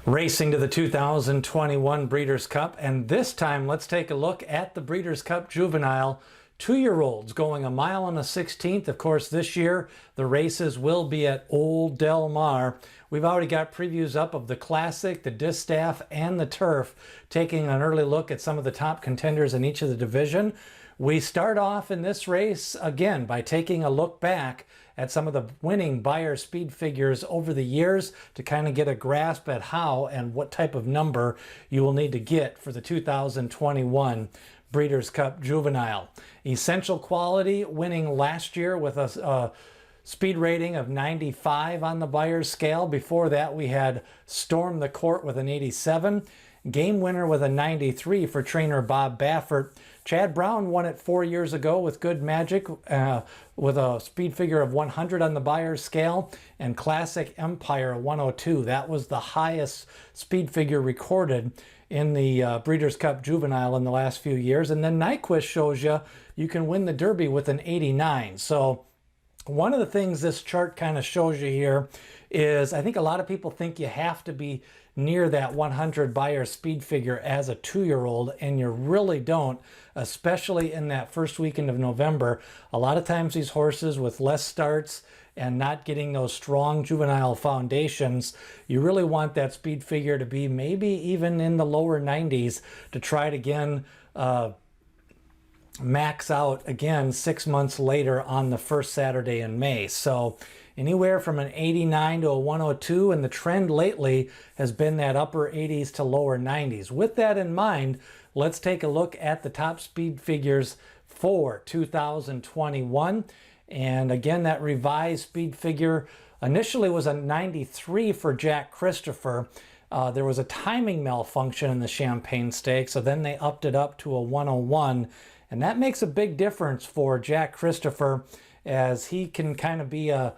Racing to the 2021 Breeders' Cup, and this time let's take a look at the Breeders' Cup Juvenile 2-year-olds going 1 1/16. Of course, this year the races will be at Old Del Mar. We've already got previews up of the Classic, the Distaff, and the Turf, taking an early look at some of the top contenders in each of the division. We start off in this race again by taking a look back at some of the winning Beyer speed figures over the years to kind of get a grasp at how and what type of number you will need to get for the 2021 Breeders' Cup Juvenile. Essential Quality winning last year with a speed rating of 95 on the Beyer scale. Before that, we had Storm the Court with an 87. Game Winner with a 93 for trainer Bob Baffert. Chad Brown won it 4 years ago with Good Magic with a speed figure of 100 on the Beyer scale, and Classic Empire 102. That was the highest speed figure recorded in the Breeders' Cup Juvenile in the last few years. And then Nyquist shows you can win the Derby with an 89. So one of the things this chart kind of shows you here is I think a lot of people think you have to be near that 100 Beyer speed figure as a 2-year-old, and you really don't, especially in that first weekend of November. A lot of times these horses with less starts and not getting those strong juvenile foundations, you really want that speed figure to be maybe even in the lower 90s to try to again max out again 6 months later on the first Saturday in May. So anywhere from an 89 to a 102, and the trend lately has been that upper 80s to lower 90s. With that in mind, let's take a look at the top speed figures for 2021. And again, that revised speed figure initially was a 93 for Jack Christopher. There was a timing malfunction in the Champagne Stakes, so then they upped it up to a 101. And that makes a big difference for Jack Christopher, as he can kind of be a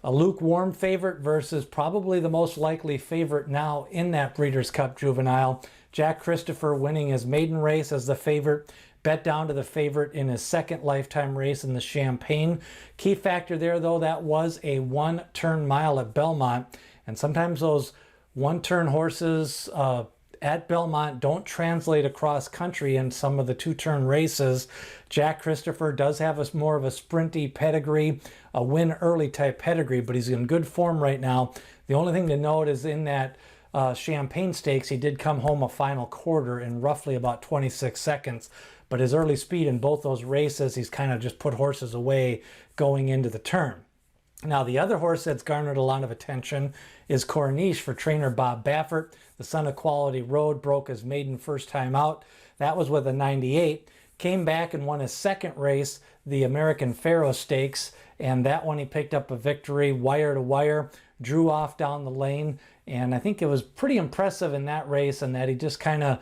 lukewarm favorite versus probably the most likely favorite now in that Breeders' Cup Juvenile. Jack Christopher winning his maiden race as the favorite, bet down to the favorite in his second lifetime race in the Champagne. Key factor there, though, that was a one-turn mile at Belmont. And sometimes those one-turn horses at Belmont don't translate across country in some of the two-turn races. Jack Christopher does have more of a sprinty pedigree, a win early type pedigree, but he's in good form right now. The only thing to note is in that Champagne Stakes, he did come home a final quarter in roughly about 26 seconds. But his early speed in both those races, he's kind of just put horses away going into the turn. Now, the other horse that's garnered a lot of attention is Corniche for trainer Bob Baffert. The son of Quality Road broke his maiden first time out. That was with a 98. Came back and won his second race, the American Pharoah Stakes, and that one he picked up a victory wire to wire, drew off down the lane, and I think it was pretty impressive in that race, and that he just kind of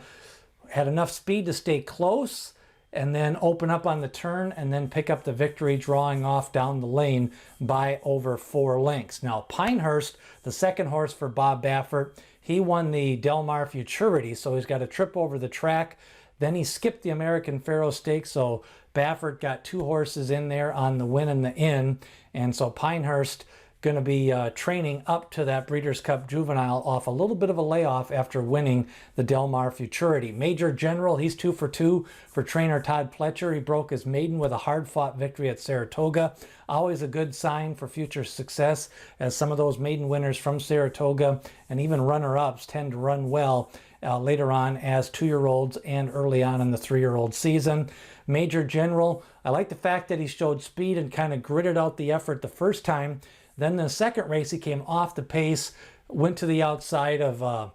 had enough speed to stay close and then open up on the turn and then pick up the victory, drawing off down the lane by over 4 lengths. Now, Pinehurst, the second horse for Bob Baffert, he won the Del Mar Futurity, so he's got a trip over the track. Then he skipped the American Pharoah Stakes, so Baffert got 2 horses in there on the win and the in, and so Pinehurst going to be training up to that Breeders' Cup Juvenile off a little bit of a layoff after winning the Del Mar Futurity. Major General, he's 2 for 2 for trainer Todd Pletcher. He broke his maiden with a hard-fought victory at Saratoga. Always a good sign for future success, as some of those maiden winners from Saratoga and even runner-ups tend to run well later on as 2-year-olds and early on in the 3-year-old season. Major General, I like the fact that he showed speed and kind of gritted out the effort the first time. Then the second race, he came off the pace, went to the outside of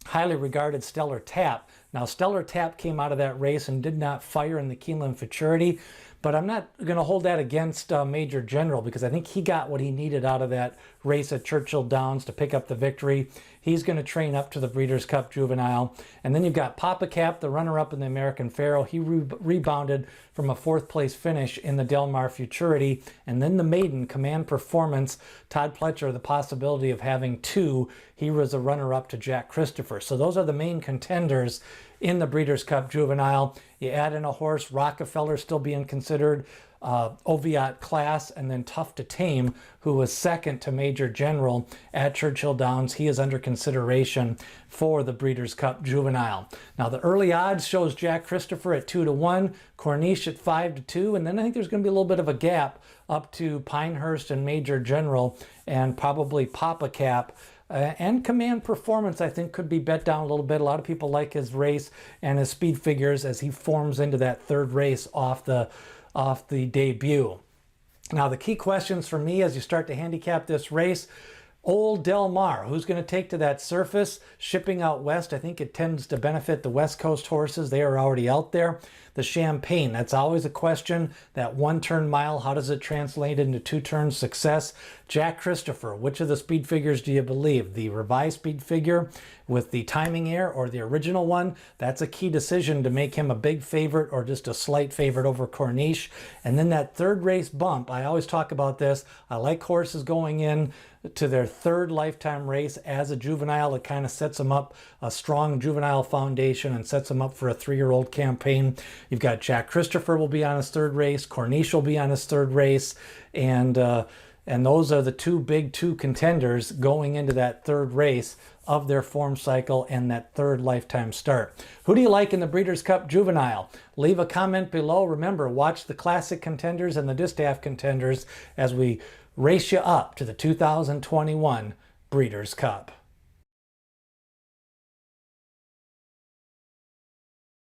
highly regarded Stellar Tap. Now, Stellar Tap came out of that race and did not fire in the Keeneland Futurity, but I'm not going to hold that against Major General, because I think he got what he needed out of that race at Churchill Downs to pick up the victory. He's going to train up to the Breeders' Cup Juvenile. And then you've got Papa Cap, the runner-up in the American Pharoah. He rebounded from a 4th place finish in the Del Mar Futurity. And then the maiden, Command Performance, Todd Pletcher, the possibility of having 2. He was a runner-up to Jack Christopher. So those are the main contenders in the Breeders' Cup Juvenile. You add in a horse, Rockefeller still being considered Oviatt Class, and then Tough to Tame, who was second to Major General at Churchill Downs. He is under consideration for the Breeders' Cup Juvenile. Now the early odds shows Jack Christopher at 2-1, Corniche at 5-2, and then I think there's going to be a little bit of a gap up to Pinehurst and Major General, and probably Papa Cap. And Command Performance, I think, could be bet down a little bit. A lot of people like his race and his speed figures as he forms into that third race off the debut. Now, the key questions for me as you start to handicap this race: Old Del Mar, who's going to take to that surface? Shipping out west, I think it tends to benefit the West Coast horses. They are already out there. The Champagne, that's always a question. That one-turn mile, how does it translate into two-turn success? Jack Christopher, which of the speed figures do you believe? The revised speed figure with the timing error or the original one? That's a key decision to make him a big favorite or just a slight favorite over Corniche. And then that third race bump, I always talk about this. I like horses going in to their third lifetime race as a juvenile. It kind of sets them up a strong juvenile foundation and sets them up for a 3-year-old campaign. You've got Jack Christopher will be on his third race, Corniche will be on his third race, and those are the two contenders going into that third race of their form cycle and that third lifetime start. Who do you like in the Breeders' Cup Juvenile? Leave a comment below. Remember, watch the Classic Contenders and the Distaff Contenders as we race you up to the 2021 Breeders' Cup.